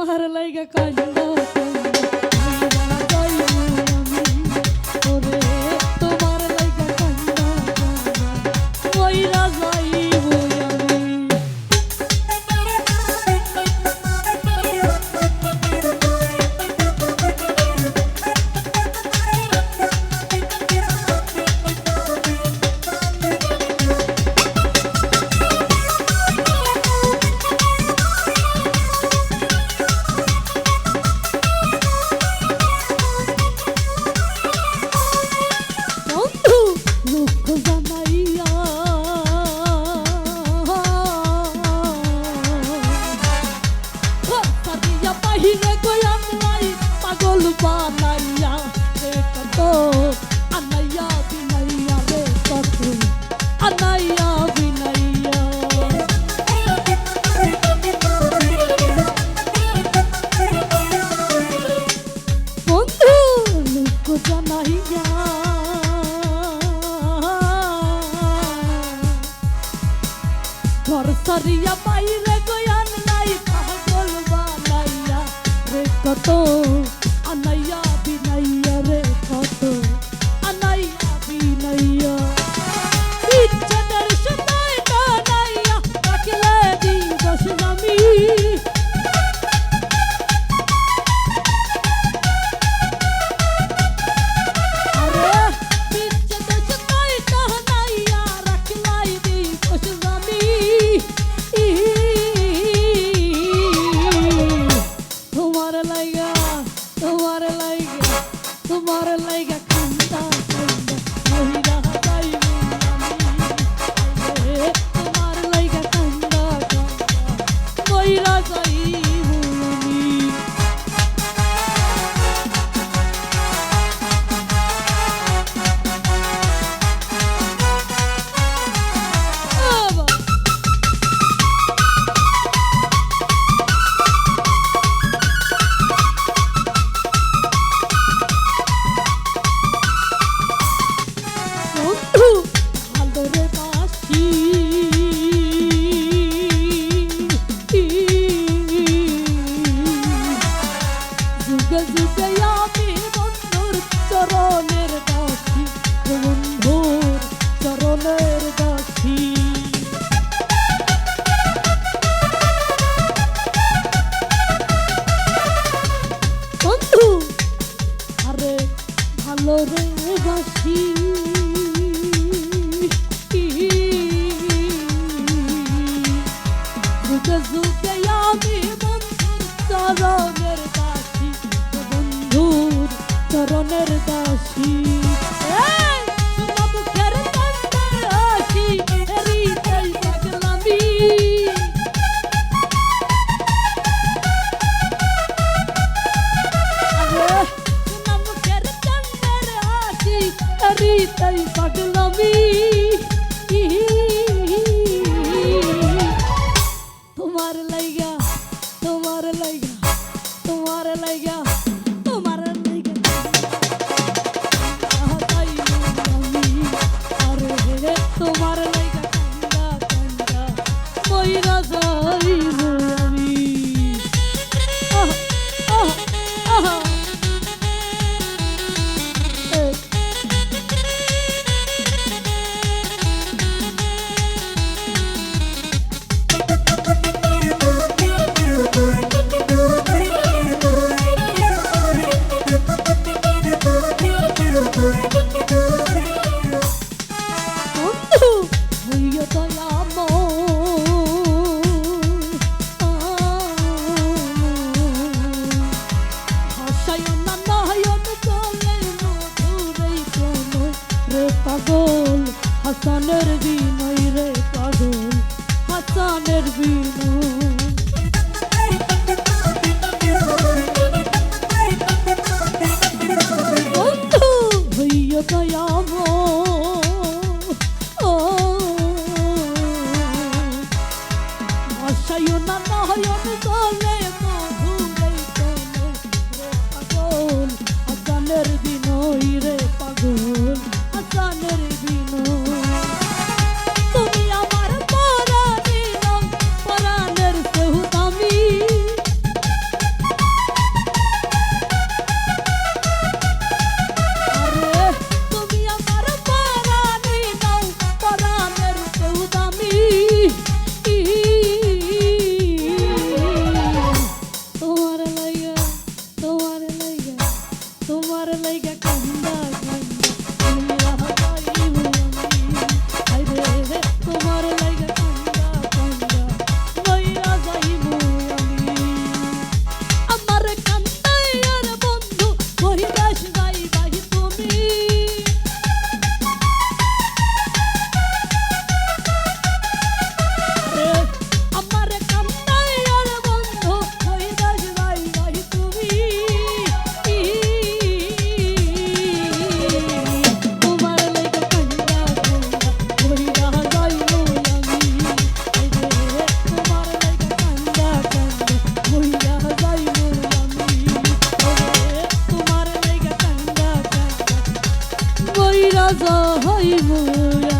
তোমার লাইগা কান্দা কান্দা যাইবো আমি ওরে তোমার লাইগা কান্দা কান্দা কইরা যাইবো আমি বানাইয়া রে কত আনাইয়া বিনাইয়া রে কত আনাইয়া বিনাইয়া বন্ধু লোক জানাইয়া ঘর সারিয়া বাইরে গয়ান নাই পাগল বানাইয়া রে কত আনাইয়া বিনাইয়া রে কত আনাইয়া বিনাইয়া ইচ্ছাদার সদাই কানাইয়া রাখলে দিবস আমি আরে ইচ্ছাদার সদাই কানাইয়া রাখলাই দিবস আমি তোমার লাইগা তোমার লাইগা তোমার লাইগা কান্দা কান্দা মহিলা যাইবো আমি তোমার লাইগা কান্দা কান্দা মহিলা যাইবো আমি আদরে বাসি যুগে যুগে আমি বন্ধুর চরণের দাসী বন্ধুর চরণের দাসী বন্ধু আরে ভালো রে বাসি যুগে যুগে আমি বন্ধুর চরণের দাসী বন্ধুর চরণের দাসী মুখের কান্দার হাসি হৃদয় পাগলামি মুখের কান্দার হাসি হৃদয় পাগলামি তোমার লাইগা তোমার লাইগা তোমার লাইগা তোমার লাইগা যাইবো আমি আরে রে তোমার লাইগা কান্দা কান্দা মইরা যাইবো আমি পাগল হাসানের বিনয় রে পাগল হাসানের বিনয় বন্ধু হইয়া দয়াম ভাষায় না নয়ন গলে মধুরে রে পাগল হাসানের বিনয় রে পাগল হাসানের বিনয় তুমি আমার পরাণের পরাণের সেহু দামি মইরা যাইব